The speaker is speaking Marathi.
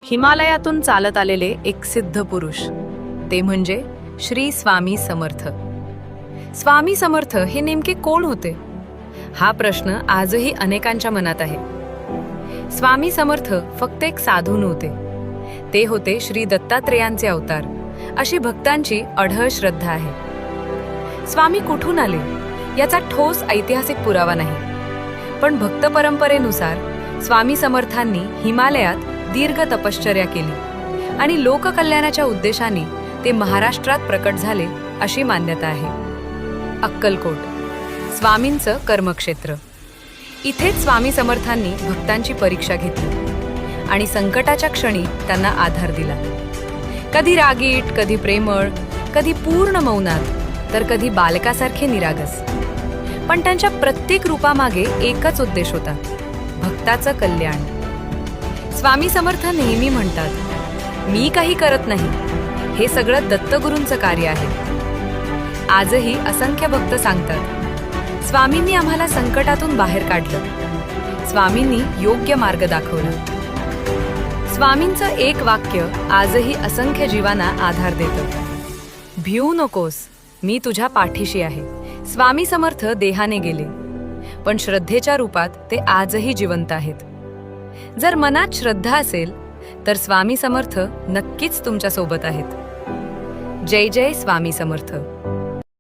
हिमालयातून चालत आलेले एक सिद्ध पुरुष, ते म्हणजे श्री स्वामी समर्थ. स्वामी समर्थ हे नेमके कोण होते? हा प्रश्न आजही अनेकांच्या मनात आहे. स्वामी समर्थ फक्त एक साधू नव्हते, ते होते श्री दत्तात्रेयांचे अवतार, अशी भक्तांची अढळ श्रद्धा आहे. स्वामी कुठून आले याचा ठोस ऐतिहासिक पुरावा नाही, पण भक्त परंपरेनुसार स्वामी समर्थांनी हिमालयात दीर्घ तपश्चर्या केली आणि लोककल्याणाच्या उद्देशाने ते महाराष्ट्रात प्रकट झाले अशी मान्यता आहे. अक्कलकोट, स्वामींचं कर्मक्षेत्र. इथेच स्वामी समर्थांनी भक्तांची परीक्षा घेतली आणि संकटाच्या क्षणी त्यांना आधार दिला. कधी रागीट, कधी प्रेमळ, कधी पूर्ण मौनात, तर कधी बालकासारखे निरागस. पण त्यांच्या प्रत्येक रूपामागे एकच उद्देश होता, भक्ताचं कल्याण. स्वामी समर्थ नेहमी म्हणतात, मी काही करत नाही, हे सगळं दत्तगुरूंचं कार्य आहे. आजही असंख्य भक्त सांगतात, स्वामींनी आम्हाला संकटातून बाहेर काढलं, स्वामींनी योग्य मार्ग दाखवला. स्वामींचं एक वाक्य आजही असंख्य जीवांना आधार देतं, भिऊ नकोस, मी तुझ्या पाठीशी आहे. स्वामी समर्थ देहाने गेले, पण श्रद्धेच्या रूपात ते आजही जिवंत आहेत. जर मनात श्रद्धा असेल तर स्वामी समर्थ नक्कीच तुमच्या सोबत आहेत. जय जय स्वामी समर्थ.